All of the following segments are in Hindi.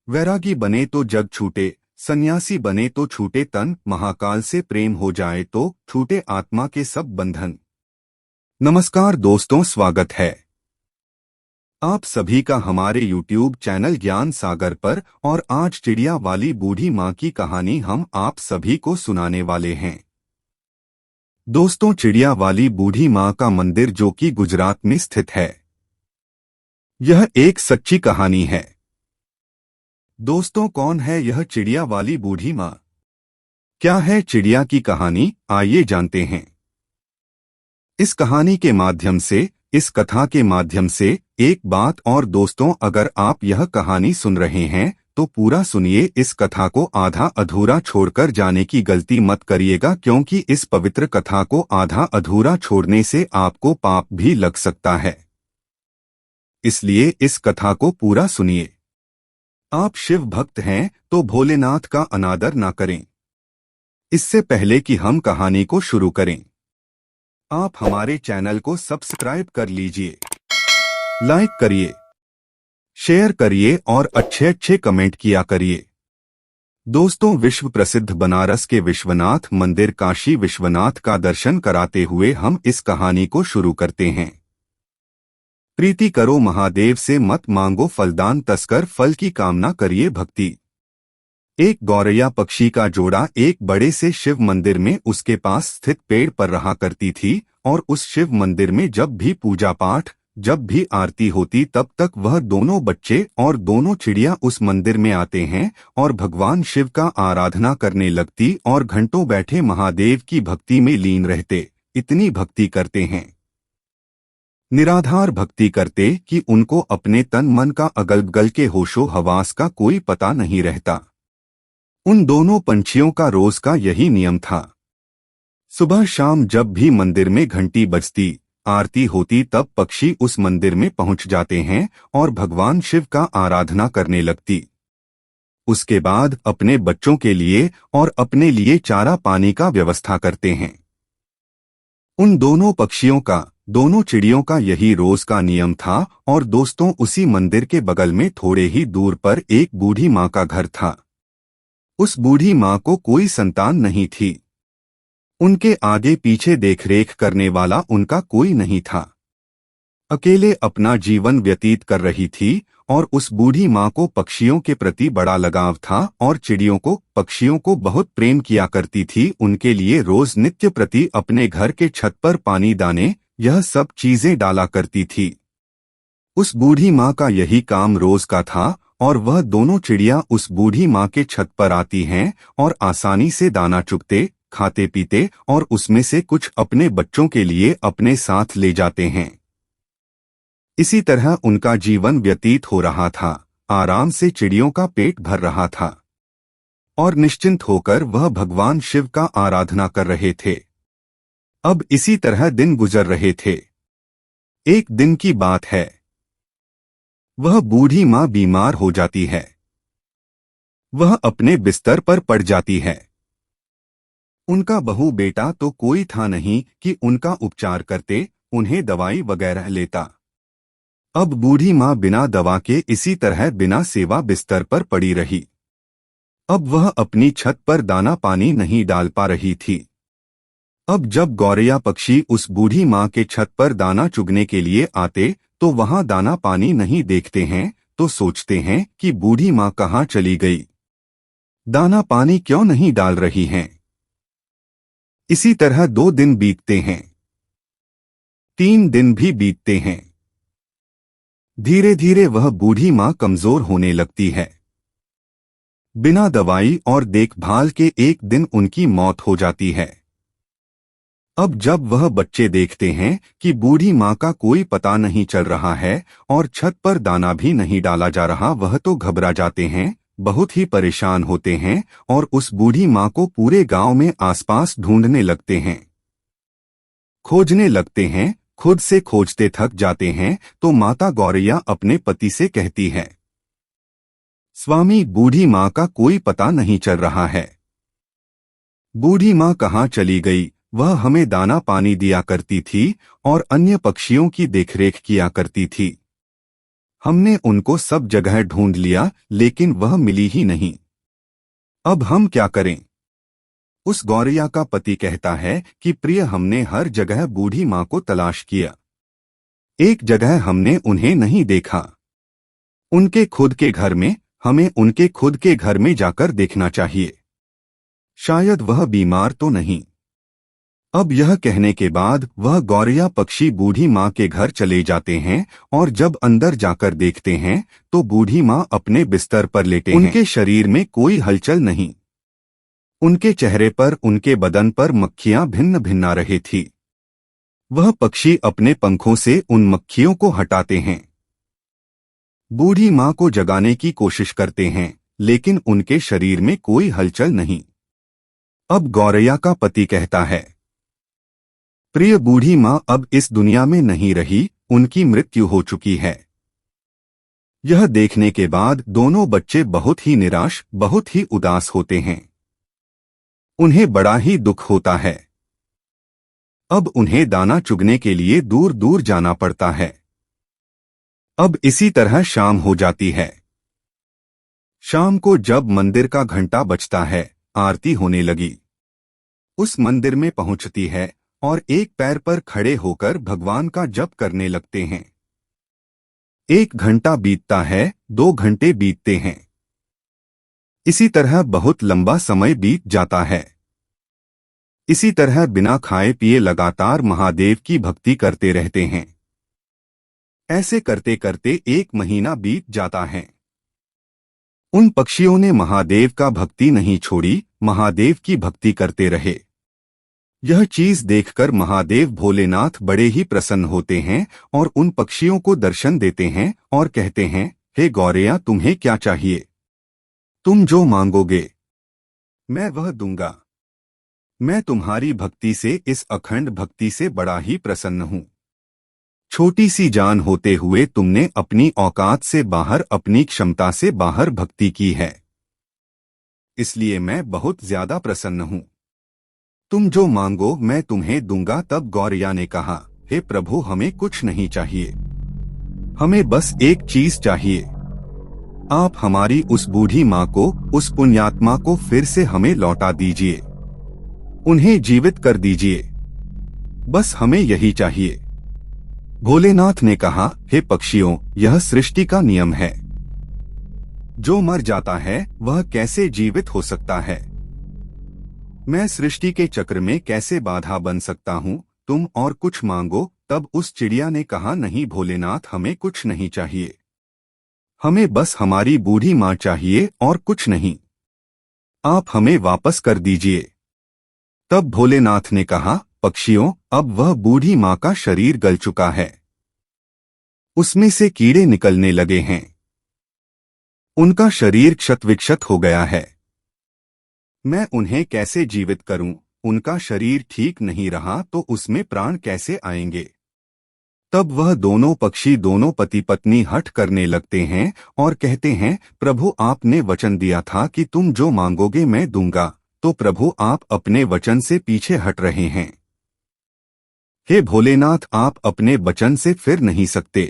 वैरागी बने तो जग छूटे, सन्यासी बने तो छूटे तन, महाकाल से प्रेम हो जाए तो छूटे आत्मा के सब बंधन। नमस्कार दोस्तों, स्वागत है आप सभी का हमारे YouTube चैनल ज्ञान सागर पर। और आज चिड़िया वाली बूढ़ी माँ की कहानी हम आप सभी को सुनाने वाले हैं। दोस्तों, चिड़िया वाली बूढ़ी माँ का मंदिर जो कि गुजरात में स्थित है, यह एक सच्ची कहानी है। दोस्तों, कौन है यह चिड़िया वाली बूढ़ी माँ? क्या है चिड़िया की कहानी? आइए जानते हैं। इस कहानी के माध्यम से, इस कथा के माध्यम से एक बात और दोस्तों, अगर आप यह कहानी सुन रहे हैं तो पूरा सुनिए। इस कथा को आधा अधूरा छोड़कर जाने की गलती मत करिएगा, क्योंकि इस पवित्र कथा को आधा अधूरा छोड़ने से आपको पाप भी लग सकता है। इसलिए इस कथा को पूरा सुनिए। आप शिव भक्त हैं तो भोलेनाथ का अनादर ना करें। इससे पहले कि हम कहानी को शुरू करें, आप हमारे चैनल को सब्सक्राइब कर लीजिए, लाइक करिए, शेयर करिए और अच्छे अच्छे कमेंट किया करिए। दोस्तों, विश्व प्रसिद्ध बनारस के विश्वनाथ मंदिर काशी विश्वनाथ का दर्शन कराते हुए हम इस कहानी को शुरू करते हैं। प्रीति करो महादेव से, मत मांगो फलदान, तस्कर फल की कामना करिए भक्ति। एक गौरैया पक्षी का जोड़ा एक बड़े से शिव मंदिर में उसके पास स्थित पेड़ पर रहा करती थी, और उस शिव मंदिर में जब भी पूजा पाठ, जब भी आरती होती, तब तक वह दोनों बच्चे और दोनों चिड़िया उस मंदिर में आते हैं और भगवान शिव का आराधना करने लगती और घंटों बैठे महादेव की भक्ति में लीन रहते। इतनी भक्ति करते हैं, निराधार भक्ति करते कि उनको अपने तन मन का अगल बगल के होशो हवास का कोई पता नहीं रहता। उन दोनों पंछियों का रोज का यही नियम था। सुबह शाम जब भी मंदिर में घंटी बजती, आरती होती, तब पक्षी उस मंदिर में पहुंच जाते हैं और भगवान शिव का आराधना करने लगती। उसके बाद अपने बच्चों के लिए और अपने लिए चारा पानी का व्यवस्था करते हैं। उन दोनों पक्षियों का, दोनों चिड़ियों का यही रोज का नियम था। और दोस्तों, उसी मंदिर के बगल में थोड़े ही दूर पर एक बूढ़ी माँ का घर था। उस बूढ़ी माँ को कोई संतान नहीं थी। उनके आगे पीछे देखरेख करने वाला उनका कोई नहीं था। अकेले अपना जीवन व्यतीत कर रही थी। और उस बूढ़ी माँ को पक्षियों के प्रति बड़ा लगाव था और चिड़ियों को, पक्षियों को बहुत प्रेम किया करती थी। उनके लिए रोज नित्य प्रति अपने घर के छत पर पानी, दाने, यह सब चीजें डाला करती थी। उस बूढ़ी माँ का यही काम रोज का था। और वह दोनों चिड़िया उस बूढ़ी माँ के छत पर आती हैं और आसानी से दाना चुगते, खाते पीते और उसमें से कुछ अपने बच्चों के लिए अपने साथ ले जाते हैं। इसी तरह उनका जीवन व्यतीत हो रहा था। आराम से चिड़ियों का पेट भर रहा था और निश्चिंत होकर वह भगवान शिव का आराधना कर रहे थे। अब इसी तरह दिन गुजर रहे थे। एक दिन की बात है, वह बूढ़ी माँ बीमार हो जाती है। वह अपने बिस्तर पर पड़ जाती है। उनका बहू बेटा तो कोई था नहीं कि उनका उपचार करते, उन्हें दवाई वगैरह लेता। अब बूढ़ी माँ बिना दवा के इसी तरह बिना सेवा बिस्तर पर पड़ी रही। अब वह अपनी छत पर दाना पानी नहीं डाल पा रही थी। अब जब गौरैया पक्षी उस बूढ़ी माँ के छत पर दाना चुगने के लिए आते तो वहां दाना पानी नहीं देखते हैं, तो सोचते हैं कि बूढ़ी माँ कहाँ चली गई, दाना पानी क्यों नहीं डाल रही हैं। इसी तरह 2 दिन बीतते हैं, 3 दिन भी बीतते हैं। धीरे धीरे वह बूढ़ी माँ कमजोर होने लगती है। बिना दवाई और देखभाल के एक दिन उनकी मौत हो जाती है। अब जब वह बच्चे देखते हैं कि बूढ़ी माँ का कोई पता नहीं चल रहा है और छत पर दाना भी नहीं डाला जा रहा, वह तो घबरा जाते हैं, बहुत ही परेशान होते हैं और उस बूढ़ी माँ को पूरे गांव में आसपास ढूंढने लगते हैं, खोजने लगते हैं। खुद से खोजते थक जाते हैं तो माता गौरैया अपने पति से कहती है, स्वामी, बूढ़ी माँ का कोई पता नहीं चल रहा है। बूढ़ी माँ कहाँ चली गई? वह हमें दाना पानी दिया करती थी और अन्य पक्षियों की देखरेख किया करती थी। हमने उनको सब जगह ढूंढ लिया, लेकिन वह मिली ही नहीं। अब हम क्या करें? उस गौरैया का पति कहता है कि प्रिय, हमने हर जगह बूढ़ी माँ को तलाश किया, एक जगह हमने उन्हें नहीं देखा। उनके खुद के घर में, हमें उनके खुद के घर में जाकर देखना चाहिए। शायद वह बीमार तो नहीं। अब यह कहने के बाद वह गौरैया पक्षी बूढ़ी माँ के घर चले जाते हैं, और जब अंदर जाकर देखते हैं तो बूढ़ी माँ अपने बिस्तर पर लेटे हैं। उनके शरीर में कोई हलचल नहीं। उनके चेहरे पर, उनके बदन पर मक्खियां भिन्न भिन्न आ रही थी। वह पक्षी अपने पंखों से उन मक्खियों को हटाते हैं। बूढ़ी माँ को जगाने की कोशिश करते हैं, लेकिन उनके शरीर में कोई हलचल नहीं। अब गौरैया का पति कहता है, प्रिय, बूढ़ी माँ अब इस दुनिया में नहीं रही, उनकी मृत्यु हो चुकी है। यह देखने के बाद दोनों बच्चे बहुत ही निराश, बहुत ही उदास होते हैं। उन्हें बड़ा ही दुख होता है। अब उन्हें दाना चुगने के लिए दूर दूर जाना पड़ता है। अब इसी तरह शाम हो जाती है। शाम को जब मंदिर का घंटा बजता है, आरती होने लगी। उस मंदिर में पहुंचती है और एक पैर पर खड़े होकर भगवान का जप करने लगते हैं। 1 घंटा बीतता है, 2 घंटे बीतते हैं। इसी तरह बहुत लंबा समय बीत जाता है। इसी तरह बिना खाए पिए लगातार महादेव की भक्ति करते रहते हैं। ऐसे करते करते 1 महीना बीत जाता है। उन पक्षियों ने महादेव का भक्ति नहीं छोड़ी, महादेव की भक्ति करते रहे। यह चीज देखकर महादेव भोलेनाथ बड़े ही प्रसन्न होते हैं और उन पक्षियों को दर्शन देते हैं और कहते हैं, हे गौरैया, तुम्हें क्या चाहिए? तुम जो मांगोगे मैं वह दूंगा। मैं तुम्हारी भक्ति से, इस अखंड भक्ति से बड़ा ही प्रसन्न हूँ। छोटी सी जान होते हुए तुमने अपनी औकात से बाहर, अपनी क्षमता से बाहर भक्ति की है, इसलिए मैं बहुत ज्यादा प्रसन्न हूँ। तुम जो मांगो मैं तुम्हें दूंगा। तब गौरैया ने कहा, हे प्रभु, हमें कुछ नहीं चाहिए, हमें बस एक चीज चाहिए। आप हमारी उस बूढ़ी माँ को, उस पुण्यात्मा को फिर से हमें लौटा दीजिए, उन्हें जीवित कर दीजिए, बस हमें यही चाहिए। भोलेनाथ ने कहा, हे पक्षियों, यह सृष्टि का नियम है। जो मर जाता है वह कैसे जीवित हो सकता है? मैं सृष्टि के चक्र में कैसे बाधा बन सकता हूँ? तुम और कुछ मांगो। तब उस चिड़िया ने कहा, नहीं भोलेनाथ, हमें कुछ नहीं चाहिए, हमें बस हमारी बूढ़ी माँ चाहिए और कुछ नहीं। आप हमें वापस कर दीजिए। तब भोलेनाथ ने कहा, पक्षियों, अब वह बूढ़ी माँ का शरीर गल चुका है, उसमें से कीड़े निकलने लगे हैं, उनका शरीर क्षत-विक्षत हो गया है। मैं उन्हें कैसे जीवित करूं? उनका शरीर ठीक नहीं रहा तो उसमें प्राण कैसे आएंगे? तब वह दोनों पक्षी, दोनों पति पत्नी हठ करने लगते हैं और कहते हैं, प्रभु, आपने वचन दिया था कि तुम जो मांगोगे मैं दूंगा, तो प्रभु आप अपने वचन से पीछे हट रहे हैं। हे भोलेनाथ, आप अपने वचन से फिर नहीं सकते।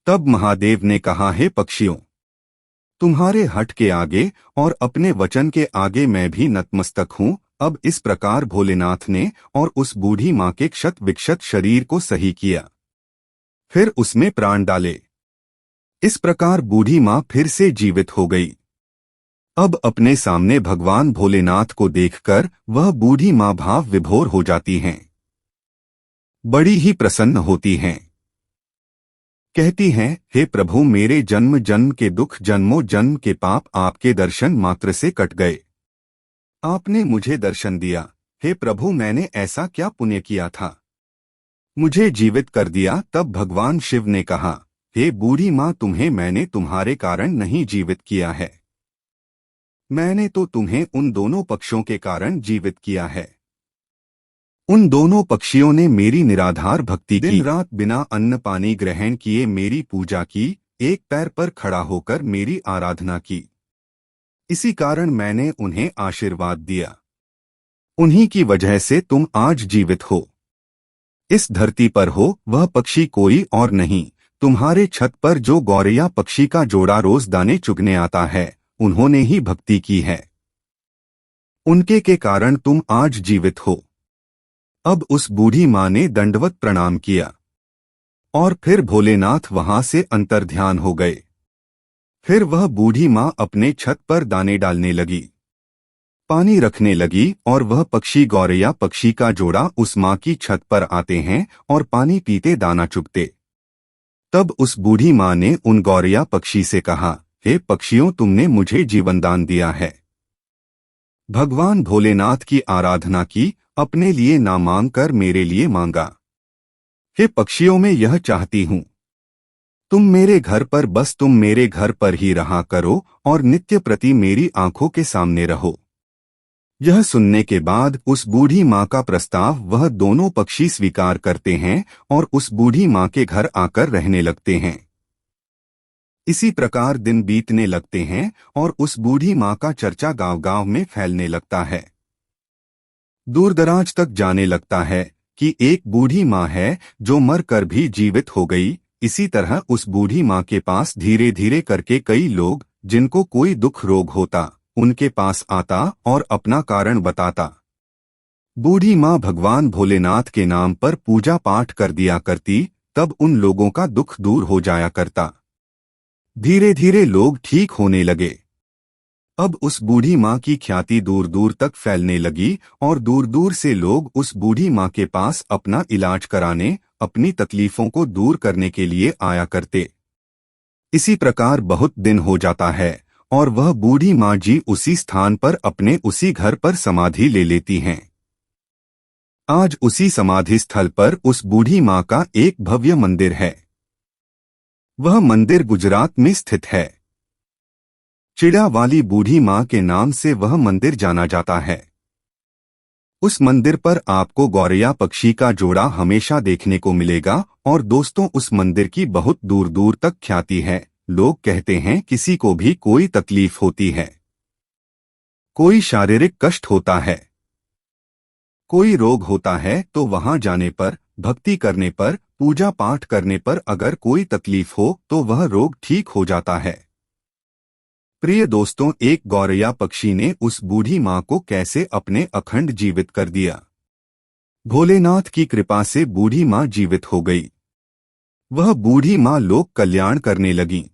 तब महादेव ने कहा, हे पक्षियों, तुम्हारे हट के आगे और अपने वचन के आगे मैं भी नतमस्तक हूँ। अब इस प्रकार भोलेनाथ ने और उस बूढ़ी माँ के क्षत विक्षत शरीर को सही किया, फिर उसमें प्राण डाले। इस प्रकार बूढ़ी माँ फिर से जीवित हो गई। अब अपने सामने भगवान भोलेनाथ को देखकर वह बूढ़ी माँ भाव विभोर हो जाती हैं, बड़ी ही प्रसन्न होती हैं। कहती हैं, हे प्रभु, मेरे जन्म जन्म के दुख, जन्मों जन्म के पाप आपके दर्शन मात्र से कट गए। आपने मुझे दर्शन दिया। हे प्रभु, मैंने ऐसा क्या पुण्य किया था, मुझे जीवित कर दिया। तब भगवान शिव ने कहा, हे बूढ़ी माँ, तुम्हें मैंने तुम्हारे कारण नहीं जीवित किया है, मैंने तो तुम्हें उन दोनों पक्षियों के कारण जीवित किया है। उन दोनों पक्षियों ने मेरी निराधार भक्ति की, दिन रात बिना अन्न पानी ग्रहण किए मेरी पूजा की, एक पैर पर खड़ा होकर मेरी आराधना की। इसी कारण मैंने उन्हें आशीर्वाद दिया। उन्हीं की वजह से तुम आज जीवित हो, इस धरती पर हो। वह पक्षी कोई और नहीं, तुम्हारे छत पर जो गौरैया पक्षी का जोड़ा रोज दाने चुगने आता है, उन्होंने ही भक्ति की है। उनके के कारण तुम आज जीवित हो। अब उस बूढ़ी माँ ने दंडवत प्रणाम किया और फिर भोलेनाथ वहां से अंतर्ध्यान हो गए। फिर वह बूढ़ी माँ अपने छत पर दाने डालने लगी, पानी रखने लगी और वह पक्षी गौरैया पक्षी का जोड़ा उस माँ की छत पर आते हैं और पानी पीते दाना चुगते। तब उस बूढ़ी माँ ने उन गौरैया पक्षी से कहा, हे पक्षियों, तुमने मुझे जीवनदान दिया है। भगवान भोलेनाथ की आराधना की, अपने लिए ना मांग कर मेरे लिए मांगा। हे पक्षियों, मैं यह चाहती हूँ, तुम मेरे घर पर बस तुम मेरे घर पर ही रहा करो और नित्य प्रति मेरी आंखों के सामने रहो। यह सुनने के बाद उस बूढ़ी माँ का प्रस्ताव वह दोनों पक्षी स्वीकार करते हैं और उस बूढ़ी माँ के घर आकर रहने लगते हैं। इसी प्रकार दिन बीतने लगते हैं और उस बूढ़ी माँ का चर्चा गांव-गांव में फैलने लगता है। दूरदराज तक जाने लगता है कि एक बूढ़ी माँ है जो मर कर भी जीवित हो गई। इसी तरह उस बूढ़ी माँ के पास धीरे धीरे करके कई लोग, जिनको कोई दुख रोग होता, उनके पास आता और अपना कारण बताता। बूढ़ी माँ भगवान भोलेनाथ के नाम पर पूजा पाठ कर दिया करती, तब उन लोगों का दुख दूर हो जाया करता। धीरे धीरे लोग ठीक होने लगे। अब उस बूढ़ी माँ की ख्याति दूर दूर तक फैलने लगी और दूर दूर से लोग उस बूढ़ी माँ के पास अपना इलाज कराने, अपनी तकलीफों को दूर करने के लिए आया करते। इसी प्रकार बहुत दिन हो जाता है और वह बूढ़ी माँ जी उसी स्थान पर अपने उसी घर पर समाधि ले लेती हैं। आज उसी समाधि स्थल पर उस बूढ़ी माँ का एक भव्य मंदिर है। वह मंदिर गुजरात में स्थित है। चिड़ा वाली बूढ़ी माँ के नाम से वह मंदिर जाना जाता है। उस मंदिर पर आपको गौरैया पक्षी का जोड़ा हमेशा देखने को मिलेगा और दोस्तों, उस मंदिर की बहुत दूर दूर तक ख्याति है। लोग कहते हैं किसी को भी कोई तकलीफ होती है, कोई शारीरिक कष्ट होता है, कोई रोग होता है, तो वहां जाने पर, भक्ति करने पर, पूजा पाठ करने पर अगर कोई तकलीफ हो तो वह रोग ठीक हो जाता है। प्रिय दोस्तों, एक गौरैया पक्षी ने उस बूढ़ी माँ को कैसे अपने अखंड जीवित कर दिया। भोलेनाथ की कृपा से बूढ़ी माँ जीवित हो गई। वह बूढ़ी माँ लोक कल्याण करने लगी।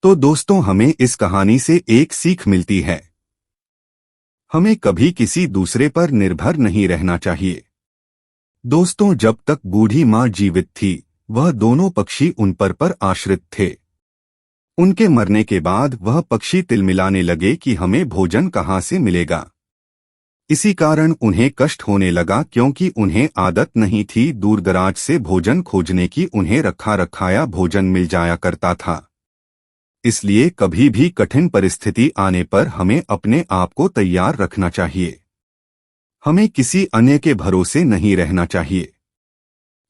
तो दोस्तों, हमें इस कहानी से एक सीख मिलती है। हमें कभी किसी दूसरे पर निर्भर नहीं रहना चाहिए। दोस्तों, जब तक बूढ़ी माँ जीवित थी, वह दोनों पक्षी उन पर आश्रित थे। उनके मरने के बाद वह पक्षी तिलमिलाने लगे कि हमें भोजन कहाँ से मिलेगा। इसी कारण उन्हें कष्ट होने लगा, क्योंकि उन्हें आदत नहीं थी दूरदराज से भोजन खोजने की। उन्हें रखा रखाया भोजन मिल जाया करता था। इसलिए कभी भी कठिन परिस्थिति आने पर हमें अपने आप को तैयार रखना चाहिए। हमें किसी अन्य के भरोसे नहीं रहना चाहिए।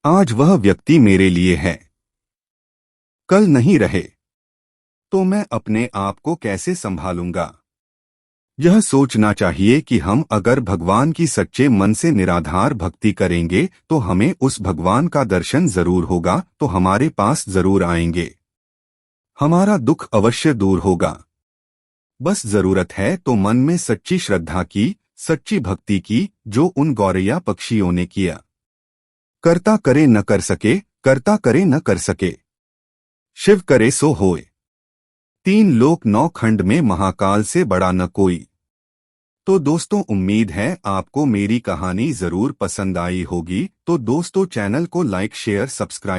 आज वह व्यक्ति मेरे लिए है, कल नहीं रहे तो मैं अपने आप को कैसे संभालूंगा। यह सोचना चाहिए कि हम अगर भगवान की सच्चे मन से निराधार भक्ति करेंगे तो हमें उस भगवान का दर्शन जरूर होगा, तो हमारे पास जरूर आएंगे, हमारा दुख अवश्य दूर होगा। बस जरूरत है तो मन में सच्ची श्रद्धा की, सच्ची भक्ति की, जो उन गौरैया पक्षियों ने किया। करता करे न कर सके, करता करे न कर सके, शिव करे सो होए। 3 लोक 9 खंड में महाकाल से बड़ा न कोई। तो दोस्तों, उम्मीद है आपको मेरी कहानी जरूर पसंद आई होगी। तो दोस्तों, चैनल को लाइक, शेयर, सब्सक्राइब